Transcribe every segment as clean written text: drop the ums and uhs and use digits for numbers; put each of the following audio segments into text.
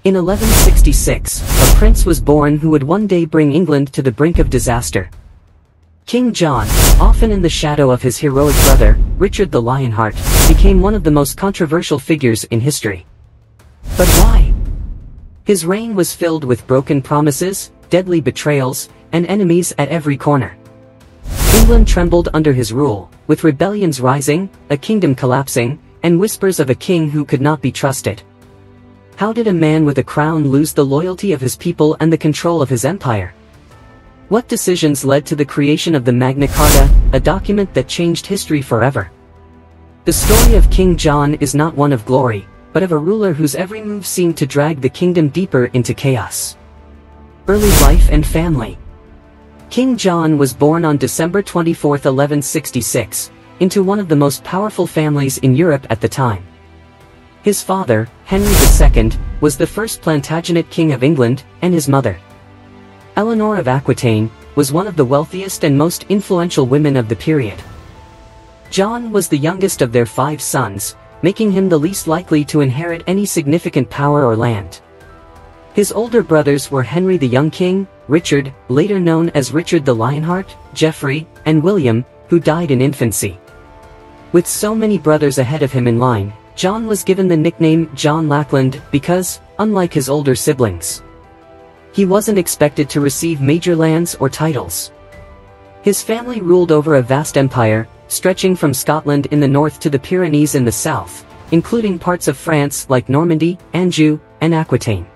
In 1166, a prince was born who would one day bring England to the brink of disaster. King John, often in the shadow of his heroic brother, Richard the Lionheart, became one of the most controversial figures in history. But why? His reign was filled with broken promises, deadly betrayals, and enemies at every corner. England trembled under his rule, with rebellions rising, a kingdom collapsing, and whispers of a king who could not be trusted. How did a man with a crown lose the loyalty of his people and the control of his empire? What decisions led to the creation of the Magna Carta, a document that changed history forever? The story of King John is not one of glory, but of a ruler whose every move seemed to drag the kingdom deeper into chaos. Early life and family. King John was born on December 24, 1166, into one of the most powerful families in Europe at the time. His father, Henry II, was the first Plantagenet king of England, and his mother, Eleanor of Aquitaine, was one of the wealthiest and most influential women of the period. John was the youngest of their 5 sons, making him the least likely to inherit any significant power or land. His older brothers were Henry the Young King, Richard, later known as Richard the Lionheart, Geoffrey, and William, who died in infancy. With so many brothers ahead of him in line, John was given the nickname John Lackland because, unlike his older siblings, he wasn't expected to receive major lands or titles. His family ruled over a vast empire, stretching from Scotland in the north to the Pyrenees in the south, including parts of France like Normandy, Anjou, and Aquitaine.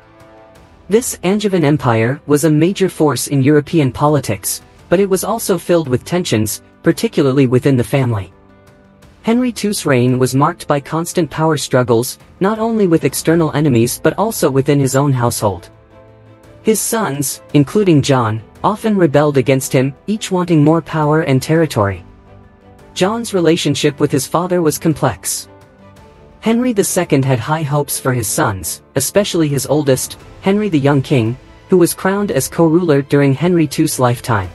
This Angevin empire was a major force in European politics, but it was also filled with tensions, particularly within the family. Henry II's reign was marked by constant power struggles, not only with external enemies but also within his own household. His sons, including John, often rebelled against him, each wanting more power and territory. John's relationship with his father was complex. Henry II had high hopes for his sons, especially his oldest, Henry the Young King, who was crowned as co-ruler during Henry II's lifetime.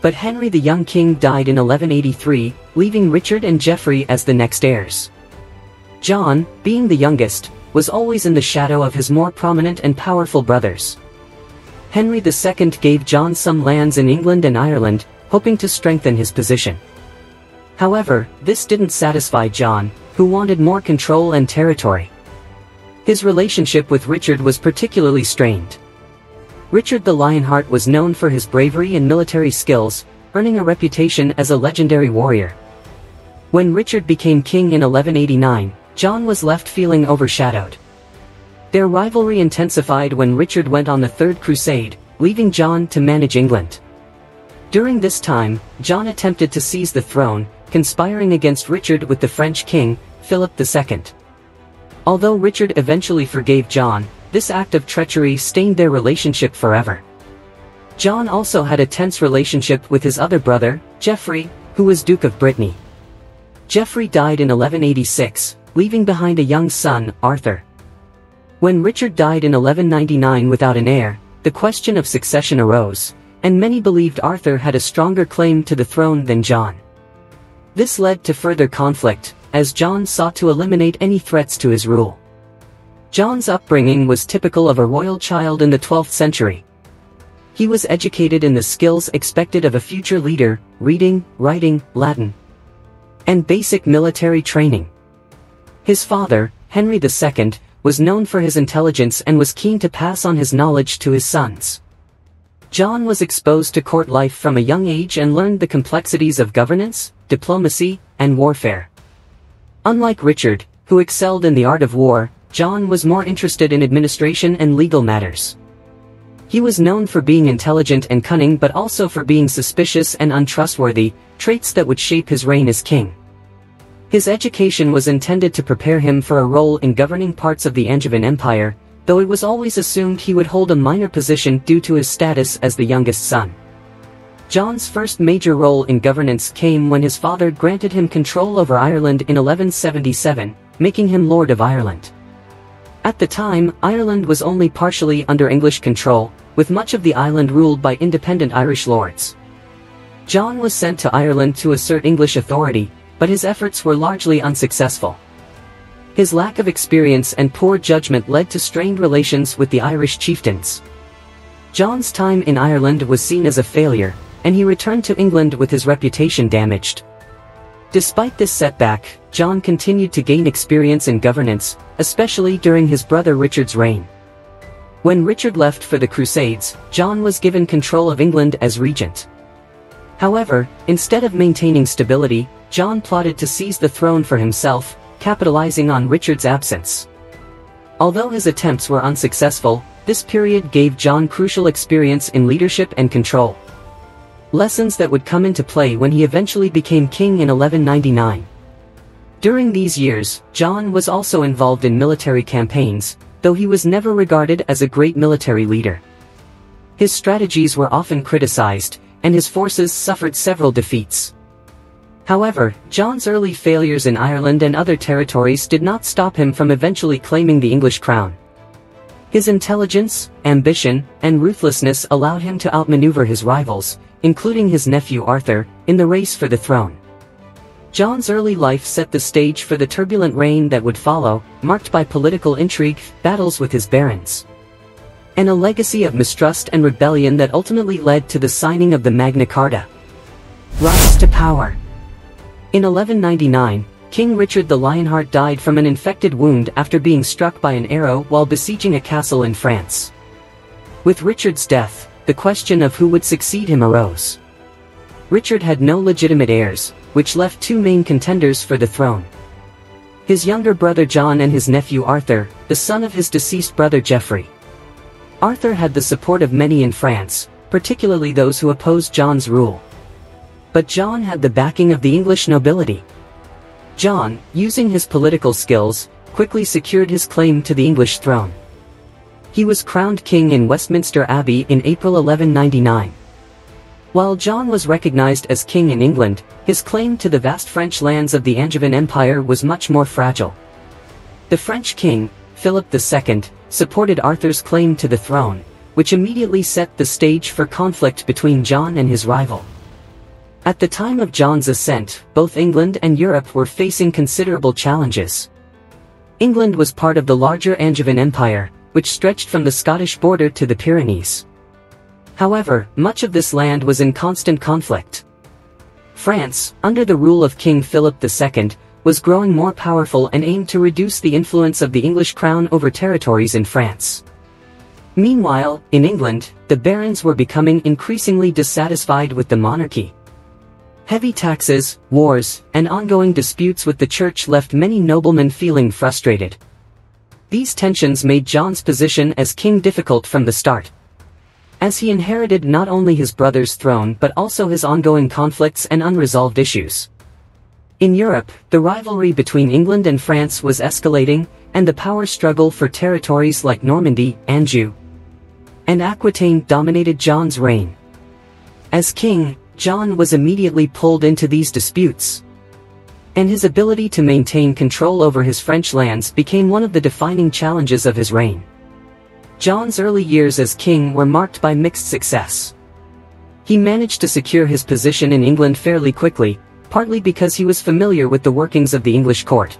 But Henry the Young King died in 1183, leaving Richard and Geoffrey as the next heirs. John, being the youngest, was always in the shadow of his more prominent and powerful brothers. Henry II gave John some lands in England and Ireland, hoping to strengthen his position. However, this didn't satisfy John, who wanted more control and territory. His relationship with Richard was particularly strained. Richard the Lionheart was known for his bravery and military skills, earning a reputation as a legendary warrior. When Richard became king in 1189, John was left feeling overshadowed. Their rivalry intensified when Richard went on the Third Crusade, leaving John to manage England. During this time, John attempted to seize the throne, conspiring against Richard with the French king, Philip II. Although Richard eventually forgave John, this act of treachery stained their relationship forever. John also had a tense relationship with his other brother, Geoffrey, who was Duke of Brittany. Geoffrey died in 1186, leaving behind a young son, Arthur. When Richard died in 1199 without an heir, the question of succession arose, and many believed Arthur had a stronger claim to the throne than John. This led to further conflict, as John sought to eliminate any threats to his rule. John's upbringing was typical of a royal child in the 12th century. He was educated in the skills expected of a future leader: reading, writing, Latin, and basic military training. His father, Henry II, was known for his intelligence and was keen to pass on his knowledge to his sons. John was exposed to court life from a young age and learned the complexities of governance, diplomacy, and warfare. Unlike Richard, who excelled in the art of war, John was more interested in administration and legal matters. He was known for being intelligent and cunning but also for being suspicious and untrustworthy, traits that would shape his reign as king. His education was intended to prepare him for a role in governing parts of the Angevin Empire, though it was always assumed he would hold a minor position due to his status as the youngest son. John's first major role in governance came when his father granted him control over Ireland in 1177, making him Lord of Ireland. At the time, Ireland was only partially under English control, with much of the island ruled by independent Irish lords. John was sent to Ireland to assert English authority, but his efforts were largely unsuccessful. His lack of experience and poor judgment led to strained relations with the Irish chieftains. John's time in Ireland was seen as a failure, and he returned to England with his reputation damaged. Despite this setback, John continued to gain experience in governance, especially during his brother Richard's reign. When Richard left for the Crusades, John was given control of England as regent. However, instead of maintaining stability, John plotted to seize the throne for himself, capitalizing on Richard's absence. Although his attempts were unsuccessful, this period gave John crucial experience in leadership and control. Lessons that would come into play when he eventually became king in 1199. During these years, John was also involved in military campaigns, though he was never regarded as a great military leader. His strategies were often criticized, and his forces suffered several defeats. However, John's early failures in Ireland and other territories did not stop him from eventually claiming the English crown. His intelligence, ambition, and ruthlessness allowed him to outmaneuver his rivals, including his nephew Arthur, in the race for the throne. John's early life set the stage for the turbulent reign that would follow, marked by political intrigue, battles with his barons, and a legacy of mistrust and rebellion that ultimately led to the signing of the Magna Carta. Rise to power. In 1199, King Richard the Lionheart died from an infected wound after being struck by an arrow while besieging a castle in France. With Richard's death, the question of who would succeed him arose. Richard had no legitimate heirs, which left two main contenders for the throne: his younger brother John and his nephew Arthur, the son of his deceased brother Geoffrey. Arthur had the support of many in France, particularly those who opposed John's rule. But John had the backing of the English nobility. John, using his political skills, quickly secured his claim to the English throne. He was crowned king in Westminster Abbey in April 1199. While John was recognized as king in England, his claim to the vast French lands of the Angevin Empire was much more fragile. The French king, Philip II, supported Arthur's claim to the throne, which immediately set the stage for conflict between John and his rival. At the time of John's ascent, both England and Europe were facing considerable challenges. England was part of the larger Angevin Empire, which stretched from the Scottish border to the Pyrenees. However, much of this land was in constant conflict. France, under the rule of King Philip II, was growing more powerful and aimed to reduce the influence of the English crown over territories in France. Meanwhile, in England, the barons were becoming increasingly dissatisfied with the monarchy. Heavy taxes, wars, and ongoing disputes with the church left many noblemen feeling frustrated. These tensions made John's position as king difficult from the start, as he inherited not only his brother's throne but also his ongoing conflicts and unresolved issues. In Europe, the rivalry between England and France was escalating, and the power struggle for territories like Normandy, Anjou, and Aquitaine dominated John's reign. As king, John was immediately pulled into these disputes, and his ability to maintain control over his French lands became one of the defining challenges of his reign. John's early years as king were marked by mixed success. He managed to secure his position in England fairly quickly, partly because he was familiar with the workings of the English court,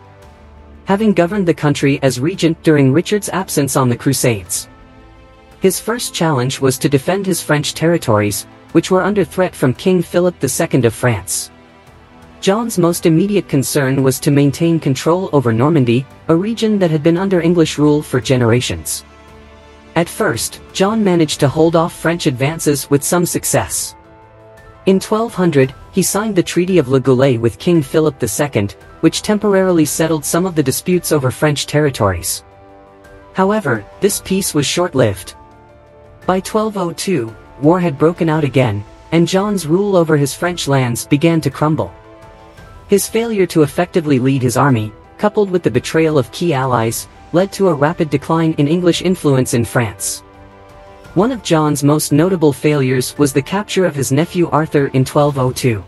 having governed the country as regent during Richard's absence on the Crusades. His first challenge was to defend his French territories, which were under threat from King Philip II of France. John's most immediate concern was to maintain control over Normandy, a region that had been under English rule for generations. At first, John managed to hold off French advances with some success. In 1200, he signed the Treaty of Le Goulet with King Philip II, which temporarily settled some of the disputes over French territories. However, this peace was short-lived. By 1202, war had broken out again, and John's rule over his French lands began to crumble. His failure to effectively lead his army, coupled with the betrayal of key allies, led to a rapid decline in English influence in France. One of John's most notable failures was the capture of his nephew Arthur in 1202.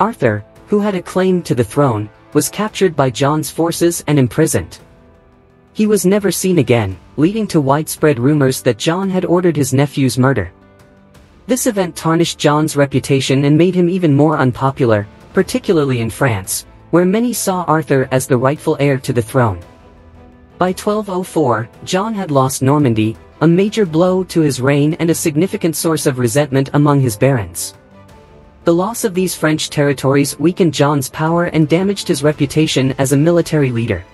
Arthur, who had a claim to the throne, was captured by John's forces and imprisoned. He was never seen again, leading to widespread rumors that John had ordered his nephew's murder. This event tarnished John's reputation and made him even more unpopular, particularly in France, where many saw Arthur as the rightful heir to the throne. By 1204, John had lost Normandy, a major blow to his reign and a significant source of resentment among his barons. The loss of these French territories weakened John's power and damaged his reputation as a military leader.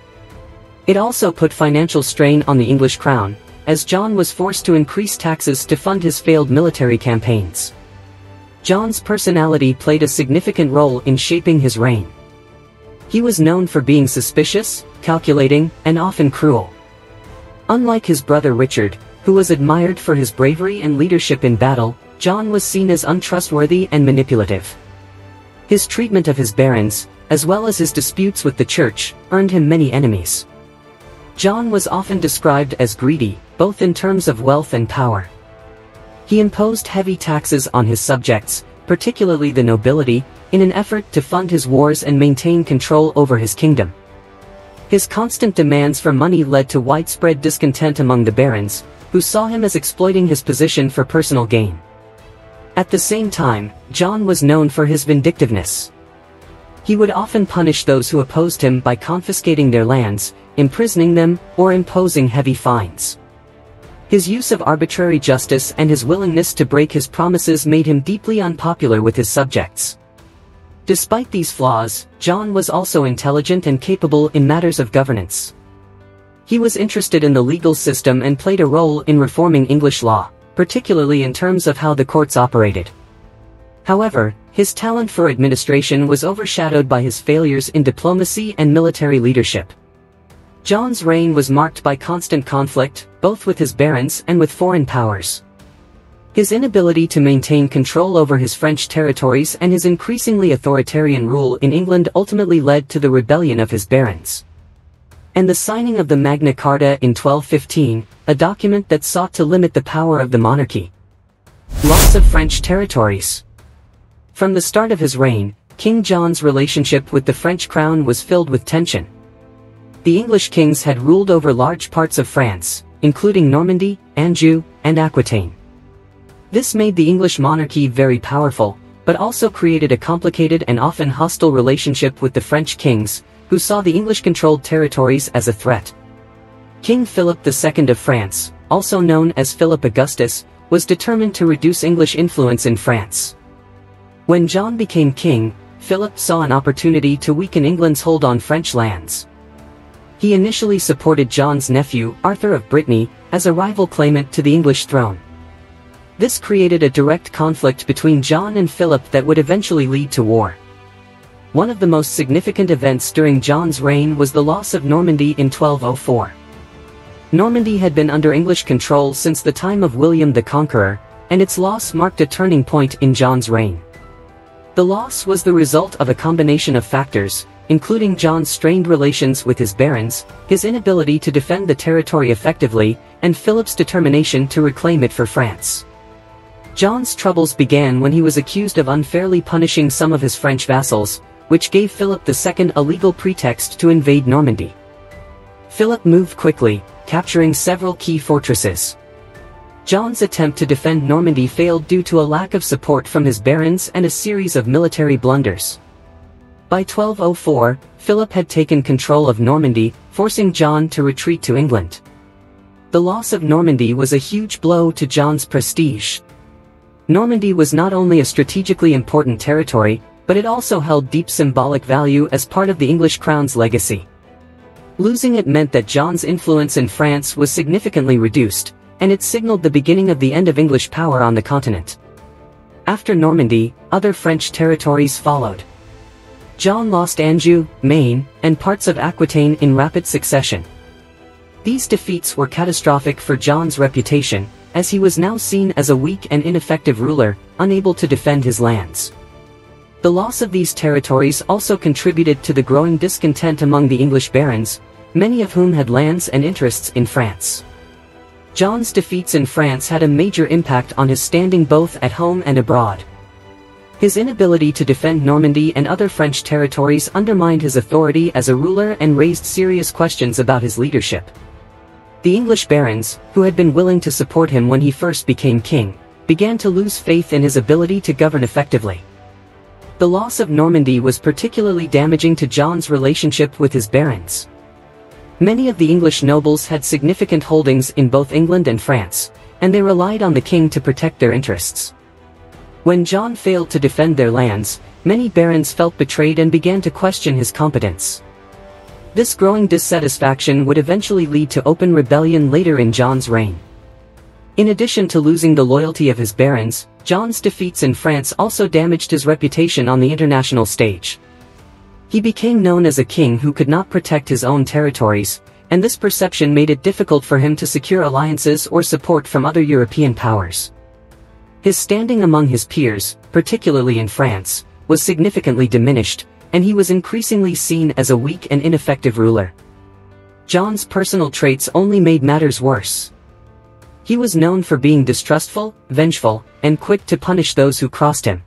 It also put financial strain on the English crown, as John was forced to increase taxes to fund his failed military campaigns. John's personality played a significant role in shaping his reign. He was known for being suspicious, calculating, and often cruel. Unlike his brother Richard, who was admired for his bravery and leadership in battle, John was seen as untrustworthy and manipulative. His treatment of his barons, as well as his disputes with the church, earned him many enemies. John was often described as greedy, both in terms of wealth and power. He imposed heavy taxes on his subjects, particularly the nobility, in an effort to fund his wars and maintain control over his kingdom. His constant demands for money led to widespread discontent among the barons, who saw him as exploiting his position for personal gain. At the same time, John was known for his vindictiveness. He would often punish those who opposed him by confiscating their lands, imprisoning them, or imposing heavy fines. His use of arbitrary justice and his willingness to break his promises made him deeply unpopular with his subjects. Despite these flaws, John was also intelligent and capable in matters of governance. He was interested in the legal system and played a role in reforming English law, particularly in terms of how the courts operated. However, his talent for administration was overshadowed by his failures in diplomacy and military leadership. John's reign was marked by constant conflict, both with his barons and with foreign powers. His inability to maintain control over his French territories and his increasingly authoritarian rule in England ultimately led to the rebellion of his barons and the signing of the Magna Carta in 1215, a document that sought to limit the power of the monarchy. Loss of French territories. From the start of his reign, King John's relationship with the French crown was filled with tension. The English kings had ruled over large parts of France, including Normandy, Anjou, and Aquitaine. This made the English monarchy very powerful, but also created a complicated and often hostile relationship with the French kings, who saw the English-controlled territories as a threat. King Philip II of France, also known as Philip Augustus, was determined to reduce English influence in France. When John became king, Philip saw an opportunity to weaken England's hold on French lands. He initially supported John's nephew, Arthur of Brittany, as a rival claimant to the English throne. This created a direct conflict between John and Philip that would eventually lead to war. One of the most significant events during John's reign was the loss of Normandy in 1204. Normandy had been under English control since the time of William the Conqueror, and its loss marked a turning point in John's reign. The loss was the result of a combination of factors, including John's strained relations with his barons, his inability to defend the territory effectively, and Philip's determination to reclaim it for France. John's troubles began when he was accused of unfairly punishing some of his French vassals, which gave Philip II a legal pretext to invade Normandy. Philip moved quickly, capturing several key fortresses. John's attempt to defend Normandy failed due to a lack of support from his barons and a series of military blunders. By 1204, Philip had taken control of Normandy, forcing John to retreat to England. The loss of Normandy was a huge blow to John's prestige. Normandy was not only a strategically important territory, but it also held deep symbolic value as part of the English crown's legacy. Losing it meant that John's influence in France was significantly reduced, and it signaled the beginning of the end of English power on the continent. After Normandy, other French territories followed. John lost Anjou, Maine, and parts of Aquitaine in rapid succession. These defeats were catastrophic for John's reputation, as he was now seen as a weak and ineffective ruler, unable to defend his lands. The loss of these territories also contributed to the growing discontent among the English barons, many of whom had lands and interests in France. John's defeats in France had a major impact on his standing both at home and abroad. His inability to defend Normandy and other French territories undermined his authority as a ruler and raised serious questions about his leadership. The English barons, who had been willing to support him when he first became king, began to lose faith in his ability to govern effectively. The loss of Normandy was particularly damaging to John's relationship with his barons. Many of the English nobles had significant holdings in both England and France, and they relied on the king to protect their interests. When John failed to defend their lands, many barons felt betrayed and began to question his competence. This growing dissatisfaction would eventually lead to open rebellion later in John's reign. In addition to losing the loyalty of his barons, John's defeats in France also damaged his reputation on the international stage. He became known as a king who could not protect his own territories, and this perception made it difficult for him to secure alliances or support from other European powers. His standing among his peers, particularly in France, was significantly diminished, and he was increasingly seen as a weak and ineffective ruler. John's personal traits only made matters worse. He was known for being distrustful, vengeful, and quick to punish those who crossed him.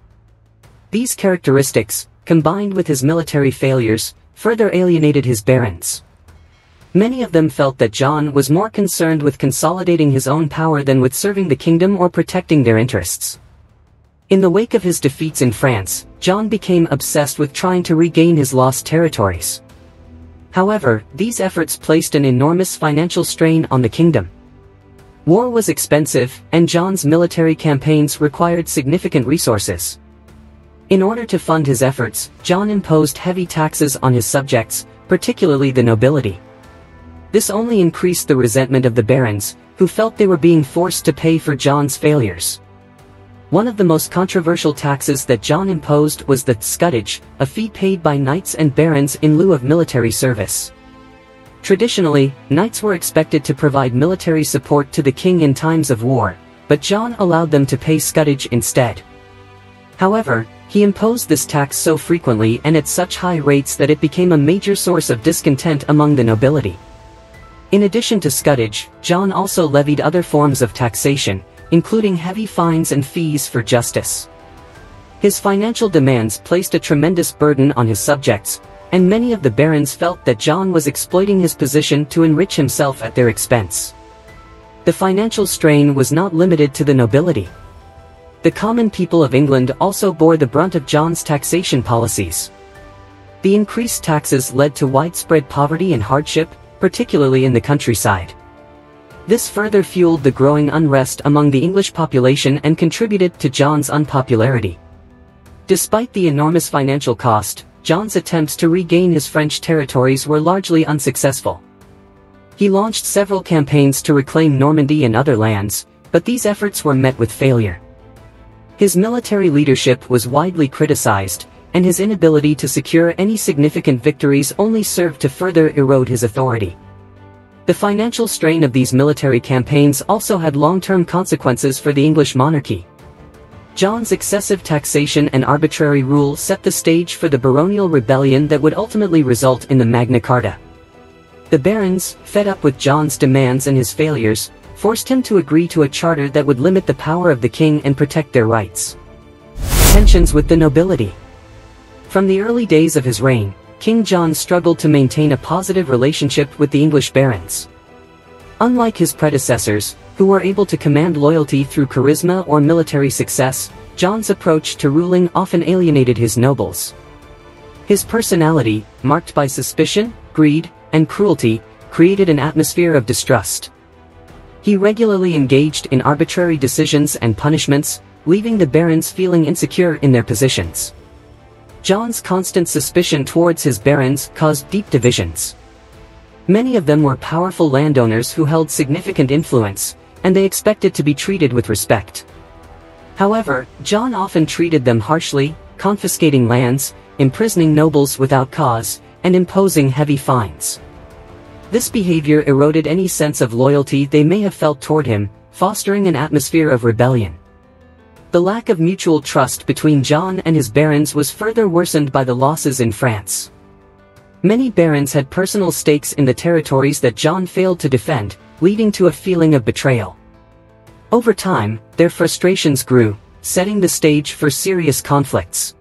These characteristics, combined with his military failures, further alienated his barons. Many of them felt that John was more concerned with consolidating his own power than with serving the kingdom or protecting their interests. In the wake of his defeats in France, John became obsessed with trying to regain his lost territories. However, these efforts placed an enormous financial strain on the kingdom. War was expensive, and John's military campaigns required significant resources. In order to fund his efforts, John imposed heavy taxes on his subjects, particularly the nobility. This only increased the resentment of the barons, who felt they were being forced to pay for John's failures. One of the most controversial taxes that John imposed was the scutage, a fee paid by knights and barons in lieu of military service. Traditionally, knights were expected to provide military support to the king in times of war, but John allowed them to pay scutage instead. However, he imposed this tax so frequently and at such high rates that it became a major source of discontent among the nobility. In addition to scutage, John also levied other forms of taxation, including heavy fines and fees for justice. His financial demands placed a tremendous burden on his subjects, and many of the barons felt that John was exploiting his position to enrich himself at their expense. The financial strain was not limited to the nobility. The common people of England also bore the brunt of John's taxation policies. The increased taxes led to widespread poverty and hardship, particularly in the countryside. This further fueled the growing unrest among the English population and contributed to John's unpopularity. Despite the enormous financial cost, John's attempts to regain his French territories were largely unsuccessful. He launched several campaigns to reclaim Normandy and other lands, but these efforts were met with failure. His military leadership was widely criticized, and his inability to secure any significant victories only served to further erode his authority. The financial strain of these military campaigns also had long-term consequences for the English monarchy. John's excessive taxation and arbitrary rule set the stage for the baronial rebellion that would ultimately result in the Magna Carta. The barons, fed up with John's demands and his failures, forced him to agree to a charter that would limit the power of the king and protect their rights. Tensions with the nobility. From the early days of his reign, King John struggled to maintain a positive relationship with the English barons. Unlike his predecessors, who were able to command loyalty through charisma or military success, John's approach to ruling often alienated his nobles. His personality, marked by suspicion, greed, and cruelty, created an atmosphere of distrust. He regularly engaged in arbitrary decisions and punishments, leaving the barons feeling insecure in their positions. John's constant suspicion towards his barons caused deep divisions. Many of them were powerful landowners who held significant influence, and they expected to be treated with respect. However, John often treated them harshly, confiscating lands, imprisoning nobles without cause, and imposing heavy fines. This behavior eroded any sense of loyalty they may have felt toward him, fostering an atmosphere of rebellion. The lack of mutual trust between John and his barons was further worsened by the losses in France. Many barons had personal stakes in the territories that John failed to defend, leading to a feeling of betrayal. Over time, their frustrations grew, setting the stage for serious conflicts.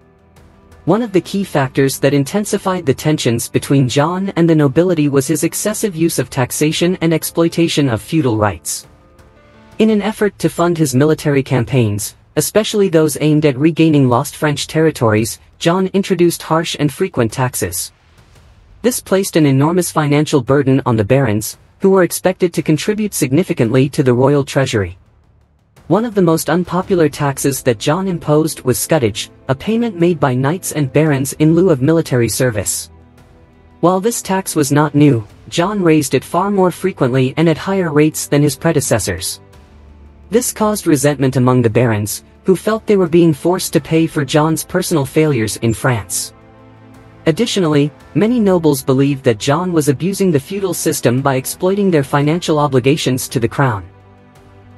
One of the key factors that intensified the tensions between John and the nobility was his excessive use of taxation and exploitation of feudal rights. In an effort to fund his military campaigns, especially those aimed at regaining lost French territories, John introduced harsh and frequent taxes. This placed an enormous financial burden on the barons, who were expected to contribute significantly to the royal treasury. One of the most unpopular taxes that John imposed was scutage, a payment made by knights and barons in lieu of military service. While this tax was not new, John raised it far more frequently and at higher rates than his predecessors. This caused resentment among the barons, who felt they were being forced to pay for John's personal failures in France. Additionally, many nobles believed that John was abusing the feudal system by exploiting their financial obligations to the crown.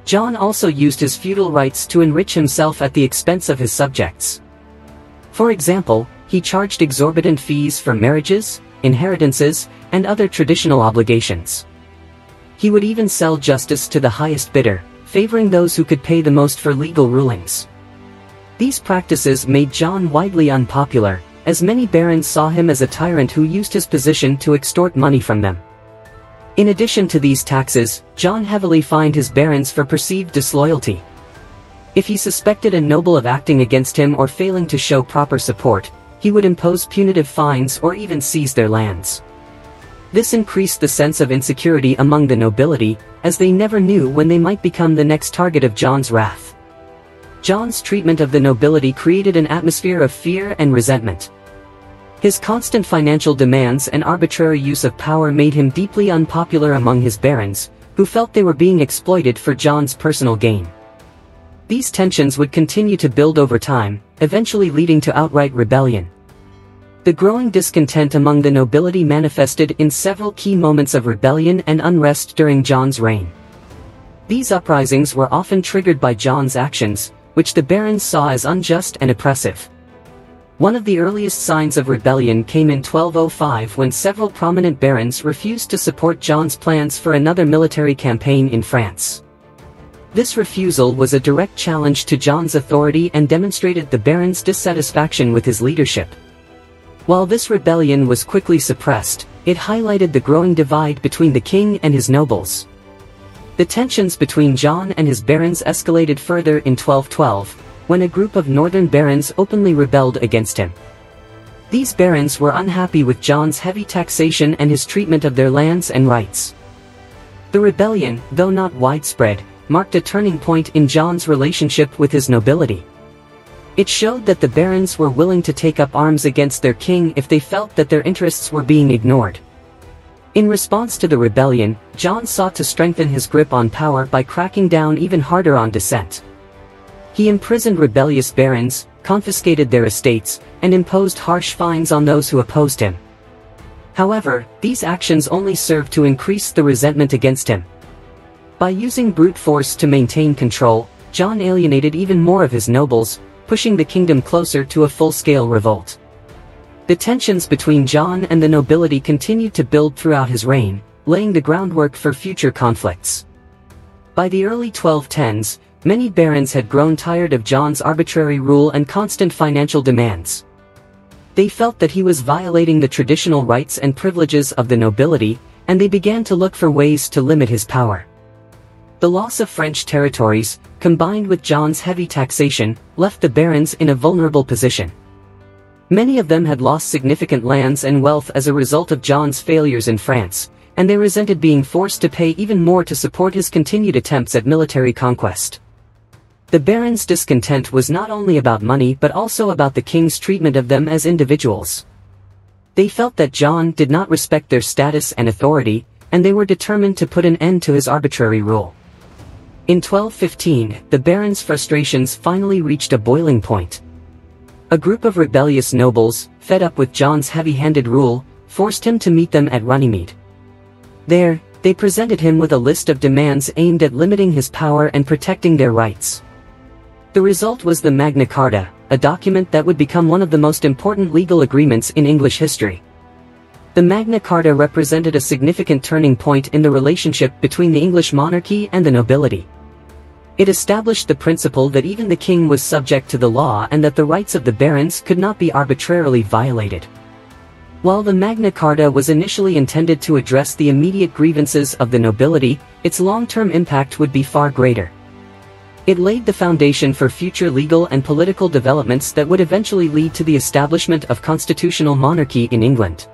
John also used his feudal rights to enrich himself at the expense of his subjects. For example, he charged exorbitant fees for marriages, inheritances, and other traditional obligations. He would even sell justice to the highest bidder, favoring those who could pay the most for legal rulings. These practices made John widely unpopular, as many barons saw him as a tyrant who used his position to extort money from them. In addition to these taxes, John heavily fined his barons for perceived disloyalty. If he suspected a noble of acting against him or failing to show proper support, he would impose punitive fines or even seize their lands. This increased the sense of insecurity among the nobility, as they never knew when they might become the next target of John's wrath. John's treatment of the nobility created an atmosphere of fear and resentment. His constant financial demands and arbitrary use of power made him deeply unpopular among his barons, who felt they were being exploited for John's personal gain. These tensions would continue to build over time, eventually leading to outright rebellion. The growing discontent among the nobility manifested in several key moments of rebellion and unrest during John's reign. These uprisings were often triggered by John's actions, which the barons saw as unjust and oppressive. One of the earliest signs of rebellion came in 1205 when several prominent barons refused to support John's plans for another military campaign in France. This refusal was a direct challenge to John's authority and demonstrated the barons' dissatisfaction with his leadership. While this rebellion was quickly suppressed, it highlighted the growing divide between the king and his nobles. The tensions between John and his barons escalated further in 1212, when a group of northern barons openly rebelled against him. These barons were unhappy with John's heavy taxation and his treatment of their lands and rights. The rebellion, though not widespread, marked a turning point in John's relationship with his nobility. It showed that the barons were willing to take up arms against their king if they felt that their interests were being ignored. In response to the rebellion, John sought to strengthen his grip on power by cracking down even harder on dissent. He imprisoned rebellious barons, confiscated their estates, and imposed harsh fines on those who opposed him. However, these actions only served to increase the resentment against him. By using brute force to maintain control, John alienated even more of his nobles, pushing the kingdom closer to a full-scale revolt. The tensions between John and the nobility continued to build throughout his reign, laying the groundwork for future conflicts. By the early 1210s, many barons had grown tired of John's arbitrary rule and constant financial demands. They felt that he was violating the traditional rights and privileges of the nobility, and they began to look for ways to limit his power. The loss of French territories, combined with John's heavy taxation, left the barons in a vulnerable position. Many of them had lost significant lands and wealth as a result of John's failures in France, and they resented being forced to pay even more to support his continued attempts at military conquest. The barons' discontent was not only about money but also about the king's treatment of them as individuals. They felt that John did not respect their status and authority, and they were determined to put an end to his arbitrary rule. In 1215, the barons' frustrations finally reached a boiling point. A group of rebellious nobles, fed up with John's heavy-handed rule, forced him to meet them at Runnymede. There, they presented him with a list of demands aimed at limiting his power and protecting their rights. The result was the Magna Carta, a document that would become one of the most important legal agreements in English history. The Magna Carta represented a significant turning point in the relationship between the English monarchy and the nobility. It established the principle that even the king was subject to the law and that the rights of the barons could not be arbitrarily violated. While the Magna Carta was initially intended to address the immediate grievances of the nobility, its long-term impact would be far greater. It laid the foundation for future legal and political developments that would eventually lead to the establishment of constitutional monarchy in England.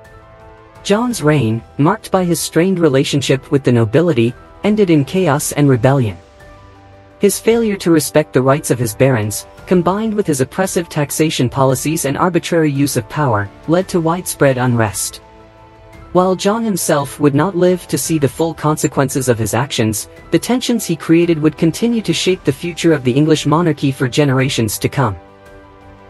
John's reign, marked by his strained relationship with the nobility, ended in chaos and rebellion. His failure to respect the rights of his barons, combined with his oppressive taxation policies and arbitrary use of power, led to widespread unrest. While John himself would not live to see the full consequences of his actions, the tensions he created would continue to shape the future of the English monarchy for generations to come.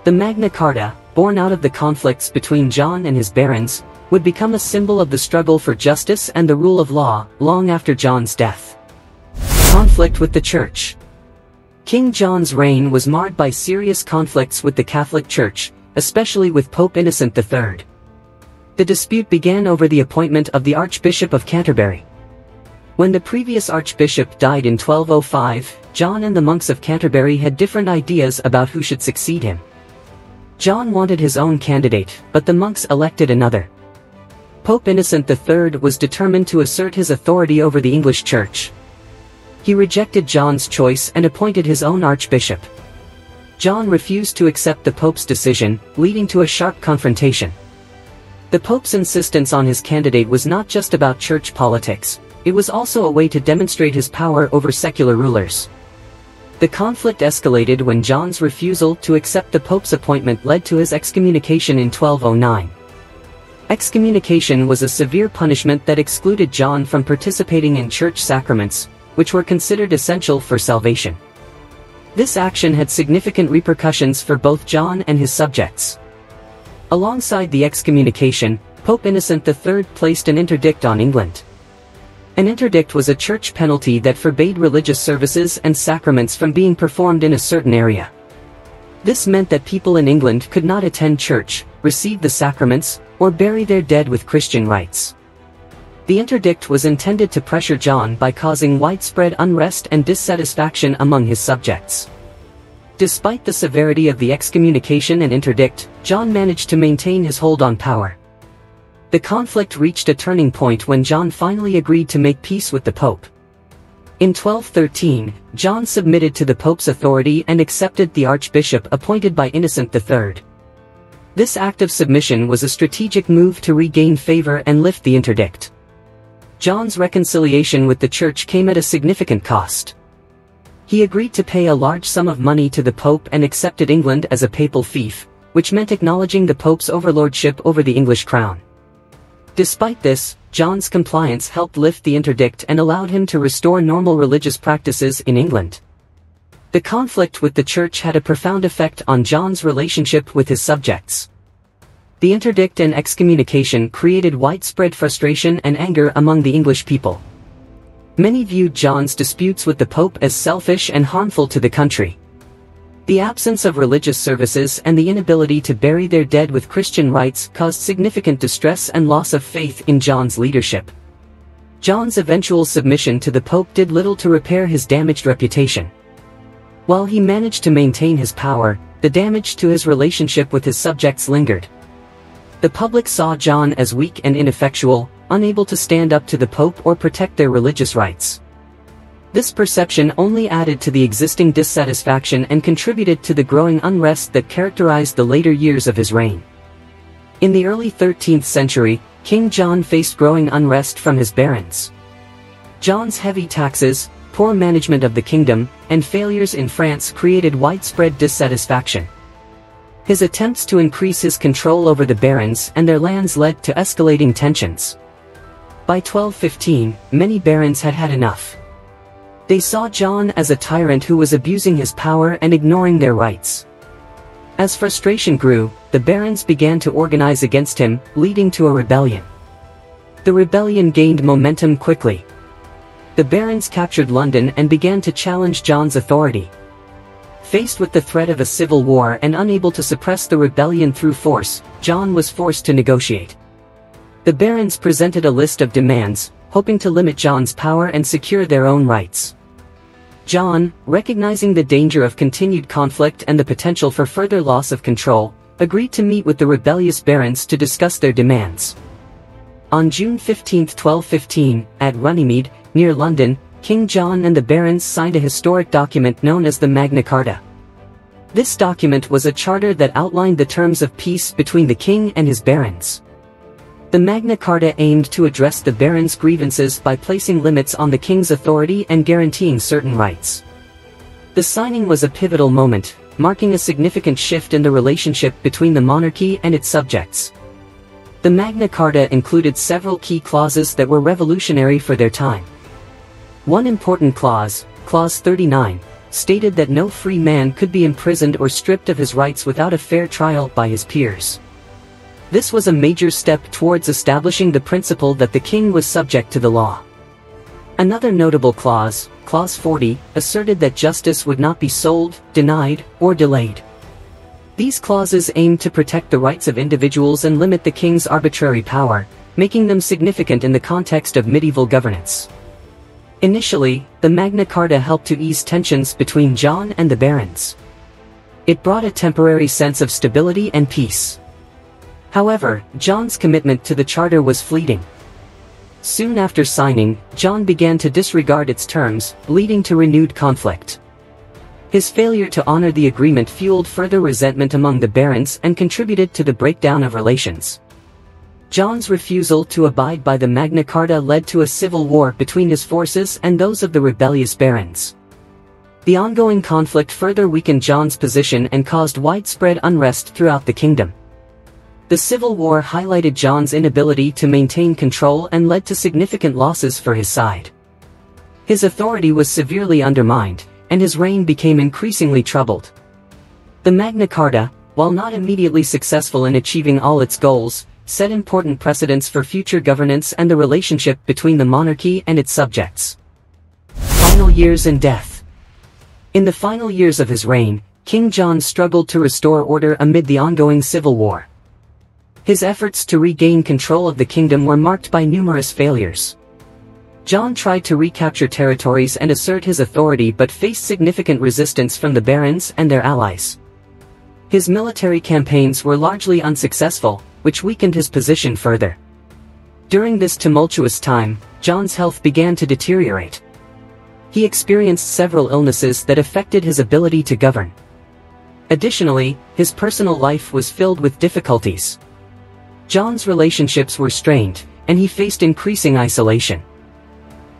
The Magna Carta, born out of the conflicts between John and his barons, would become a symbol of the struggle for justice and the rule of law, long after John's death. Conflict with the Church. King John's reign was marred by serious conflicts with the Catholic Church, especially with Pope Innocent III. The dispute began over the appointment of the Archbishop of Canterbury. When the previous archbishop died in 1205, John and the monks of Canterbury had different ideas about who should succeed him. John wanted his own candidate, but the monks elected another. Pope Innocent III was determined to assert his authority over the English Church. He rejected John's choice and appointed his own archbishop. John refused to accept the Pope's decision, leading to a sharp confrontation. The Pope's insistence on his candidate was not just about church politics, it was also a way to demonstrate his power over secular rulers. The conflict escalated when John's refusal to accept the Pope's appointment led to his excommunication in 1209. Excommunication was a severe punishment that excluded John from participating in church sacraments, which were considered essential for salvation. This action had significant repercussions for both John and his subjects. Alongside the excommunication, Pope Innocent III placed an interdict on England. An interdict was a church penalty that forbade religious services and sacraments from being performed in a certain area. This meant that people in England could not attend church, receive the sacraments, or bury their dead with Christian rites. The interdict was intended to pressure John by causing widespread unrest and dissatisfaction among his subjects. Despite the severity of the excommunication and interdict, John managed to maintain his hold on power. The conflict reached a turning point when John finally agreed to make peace with the Pope. In 1213, John submitted to the Pope's authority and accepted the archbishop appointed by Innocent III. This act of submission was a strategic move to regain favor and lift the interdict. John's reconciliation with the Church came at a significant cost. He agreed to pay a large sum of money to the Pope and accepted England as a papal fief, which meant acknowledging the Pope's overlordship over the English crown. Despite this, John's compliance helped lift the interdict and allowed him to restore normal religious practices in England. The conflict with the Church had a profound effect on John's relationship with his subjects. The interdict and excommunication created widespread frustration and anger among the English people. Many viewed John's disputes with the Pope as selfish and harmful to the country. The absence of religious services and the inability to bury their dead with Christian rites caused significant distress and loss of faith in John's leadership. John's eventual submission to the Pope did little to repair his damaged reputation. While he managed to maintain his power, the damage to his relationship with his subjects lingered. The public saw John as weak and ineffectual, unable to stand up to the Pope or protect their religious rights. This perception only added to the existing dissatisfaction and contributed to the growing unrest that characterized the later years of his reign. In the early 13th century, King John faced growing unrest from his barons. John's heavy taxes, poor management of the kingdom, and failures in France created widespread dissatisfaction. His attempts to increase his control over the barons and their lands led to escalating tensions. By 1215, many barons had had enough. They saw John as a tyrant who was abusing his power and ignoring their rights. As frustration grew, the barons began to organize against him, leading to a rebellion. The rebellion gained momentum quickly. The barons captured London and began to challenge John's authority. Faced with the threat of a civil war and unable to suppress the rebellion through force, John was forced to negotiate. The barons presented a list of demands, hoping to limit John's power and secure their own rights. John, recognizing the danger of continued conflict and the potential for further loss of control, agreed to meet with the rebellious barons to discuss their demands. On June 15, 1215, at Runnymede, near London, King John and the barons signed a historic document known as the Magna Carta. This document was a charter that outlined the terms of peace between the king and his barons. The Magna Carta aimed to address the barons' grievances by placing limits on the king's authority and guaranteeing certain rights. The signing was a pivotal moment, marking a significant shift in the relationship between the monarchy and its subjects. The Magna Carta included several key clauses that were revolutionary for their time. One important clause, Clause 39, stated that no free man could be imprisoned or stripped of his rights without a fair trial by his peers. This was a major step towards establishing the principle that the king was subject to the law. Another notable clause, Clause 40, asserted that justice would not be sold, denied, or delayed. These clauses aimed to protect the rights of individuals and limit the king's arbitrary power, making them significant in the context of medieval governance. Initially, the Magna Carta helped to ease tensions between John and the barons. It brought a temporary sense of stability and peace. However, John's commitment to the charter was fleeting. Soon after signing, John began to disregard its terms, leading to renewed conflict. His failure to honor the agreement fueled further resentment among the barons and contributed to the breakdown of relations. John's refusal to abide by the Magna Carta led to a civil war between his forces and those of the rebellious barons. The ongoing conflict further weakened John's position and caused widespread unrest throughout the kingdom. The Civil War highlighted John's inability to maintain control and led to significant losses for his side. His authority was severely undermined, and his reign became increasingly troubled. The Magna Carta, while not immediately successful in achieving all its goals, set important precedents for future governance and the relationship between the monarchy and its subjects. Final years and death. In the final years of his reign, King John struggled to restore order amid the ongoing civil war. His efforts to regain control of the kingdom were marked by numerous failures. John tried to recapture territories and assert his authority but faced significant resistance from the barons and their allies. His military campaigns were largely unsuccessful, which weakened his position further. During this tumultuous time, John's health began to deteriorate. He experienced several illnesses that affected his ability to govern. Additionally, his personal life was filled with difficulties. John's relationships were strained, and he faced increasing isolation.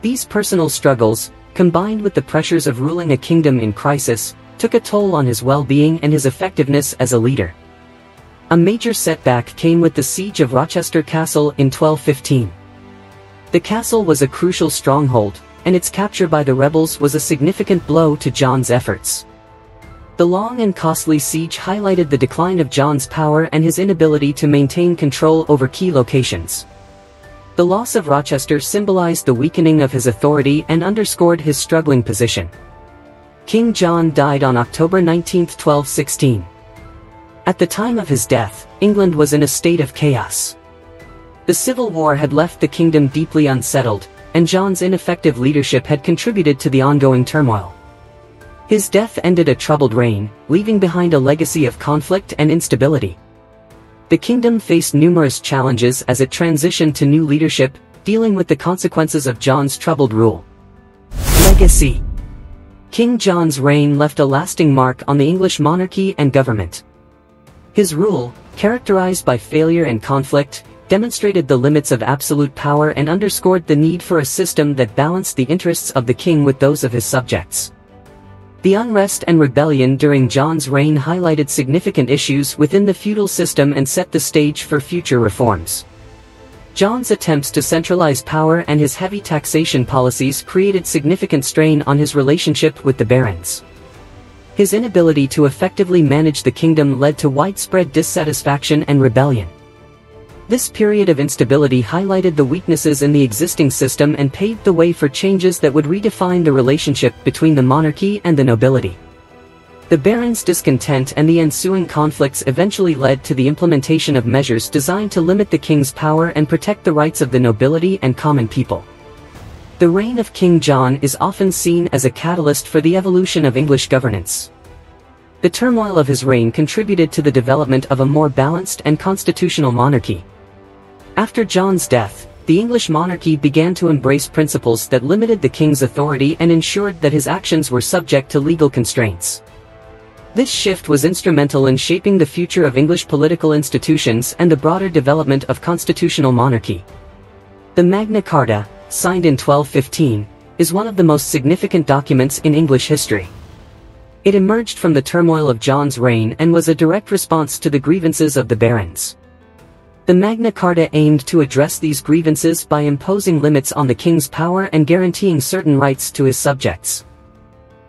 These personal struggles, combined with the pressures of ruling a kingdom in crisis, took a toll on his well-being and his effectiveness as a leader. A major setback came with the siege of Rochester Castle in 1215. The castle was a crucial stronghold, and its capture by the rebels was a significant blow to John's efforts. The long and costly siege highlighted the decline of John's power and his inability to maintain control over key locations. The loss of Rochester symbolized the weakening of his authority and underscored his struggling position. King John died on October 19, 1216. At the time of his death, England was in a state of chaos. The Civil War had left the kingdom deeply unsettled, and John's ineffective leadership had contributed to the ongoing turmoil. His death ended a troubled reign, leaving behind a legacy of conflict and instability. The kingdom faced numerous challenges as it transitioned to new leadership, dealing with the consequences of John's troubled rule. Legacy. King John's reign left a lasting mark on the English monarchy and government. His rule, characterized by failure and conflict, demonstrated the limits of absolute power and underscored the need for a system that balanced the interests of the king with those of his subjects. The unrest and rebellion during John's reign highlighted significant issues within the feudal system and set the stage for future reforms. John's attempts to centralize power and his heavy taxation policies created significant strain on his relationship with the barons. His inability to effectively manage the kingdom led to widespread dissatisfaction and rebellion. This period of instability highlighted the weaknesses in the existing system and paved the way for changes that would redefine the relationship between the monarchy and the nobility. The barons' discontent and the ensuing conflicts eventually led to the implementation of measures designed to limit the king's power and protect the rights of the nobility and common people. The reign of King John is often seen as a catalyst for the evolution of English governance. The turmoil of his reign contributed to the development of a more balanced and constitutional monarchy. After John's death, the English monarchy began to embrace principles that limited the king's authority and ensured that his actions were subject to legal constraints. This shift was instrumental in shaping the future of English political institutions and the broader development of constitutional monarchy. The Magna Carta, signed in 1215, is one of the most significant documents in English history. It emerged from the turmoil of John's reign and was a direct response to the grievances of the barons. The Magna Carta aimed to address these grievances by imposing limits on the king's power and guaranteeing certain rights to his subjects.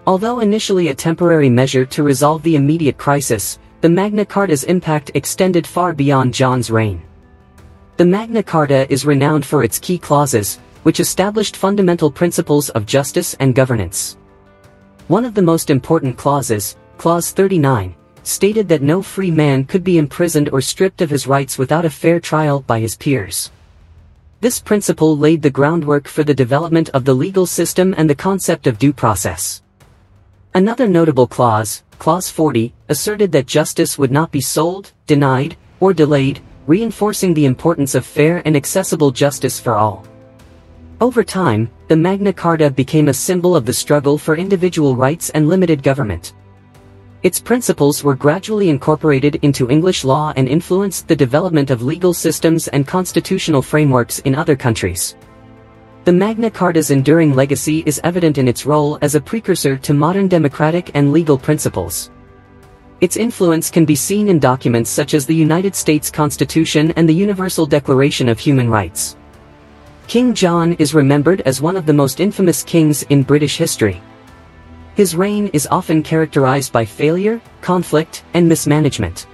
Although initially a temporary measure to resolve the immediate crisis, the Magna Carta's impact extended far beyond John's reign. The Magna Carta is renowned for its key clauses, which established fundamental principles of justice and governance. One of the most important clauses, Clause 39, stated that no free man could be imprisoned or stripped of his rights without a fair trial by his peers. This principle laid the groundwork for the development of the legal system and the concept of due process. Another notable clause, Clause 40, asserted that justice would not be sold, denied, or delayed, reinforcing the importance of fair and accessible justice for all. Over time, the Magna Carta became a symbol of the struggle for individual rights and limited government. Its principles were gradually incorporated into English law and influenced the development of legal systems and constitutional frameworks in other countries. The Magna Carta's enduring legacy is evident in its role as a precursor to modern democratic and legal principles. Its influence can be seen in documents such as the United States Constitution and the Universal Declaration of Human Rights. King John is remembered as one of the most infamous kings in British history. His reign is often characterized by failure, conflict, and mismanagement.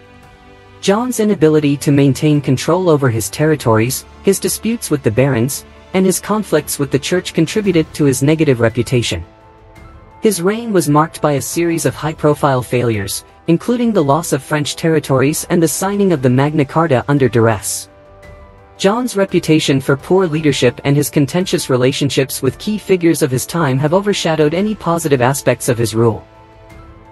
John's inability to maintain control over his territories, his disputes with the barons, and his conflicts with the church contributed to his negative reputation. His reign was marked by a series of high-profile failures, including the loss of French territories and the signing of the Magna Carta under duress. John's reputation for poor leadership and his contentious relationships with key figures of his time have overshadowed any positive aspects of his rule.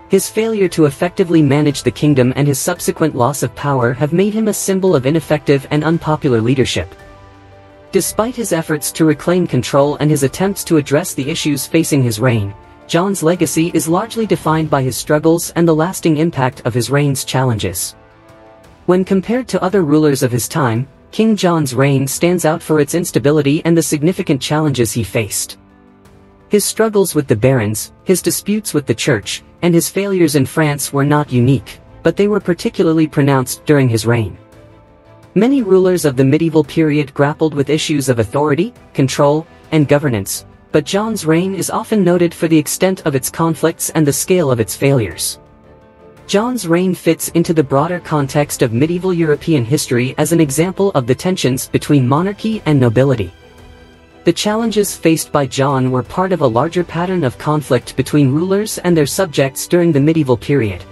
His failure to effectively manage the kingdom and his subsequent loss of power have made him a symbol of ineffective and unpopular leadership. Despite his efforts to reclaim control and his attempts to address the issues facing his reign, John's legacy is largely defined by his struggles and the lasting impact of his reign's challenges. When compared to other rulers of his time, King John's reign stands out for its instability and the significant challenges he faced. His struggles with the barons, his disputes with the church, and his failures in France were not unique, but they were particularly pronounced during his reign. Many rulers of the medieval period grappled with issues of authority, control, and governance, but John's reign is often noted for the extent of its conflicts and the scale of its failures. John's reign fits into the broader context of medieval European history as an example of the tensions between monarchy and nobility. The challenges faced by John were part of a larger pattern of conflict between rulers and their subjects during the medieval period.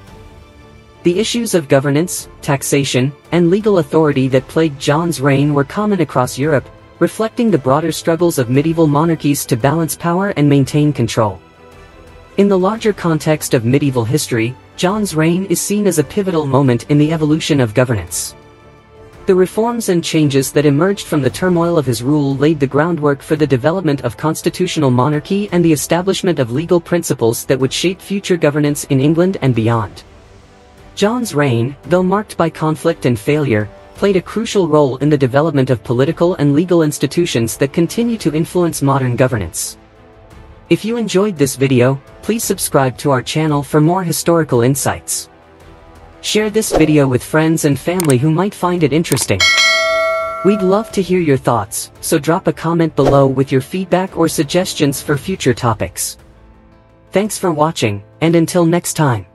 The issues of governance, taxation, and legal authority that plagued John's reign were common across Europe, reflecting the broader struggles of medieval monarchies to balance power and maintain control. In the larger context of medieval history, John's reign is seen as a pivotal moment in the evolution of governance. The reforms and changes that emerged from the turmoil of his rule laid the groundwork for the development of constitutional monarchy and the establishment of legal principles that would shape future governance in England and beyond. John's reign, though marked by conflict and failure, played a crucial role in the development of political and legal institutions that continue to influence modern governance. If you enjoyed this video, please subscribe to our channel for more historical insights. Share this video with friends and family who might find it interesting. We'd love to hear your thoughts, so drop a comment below with your feedback or suggestions for future topics. Thanks for watching, and until next time.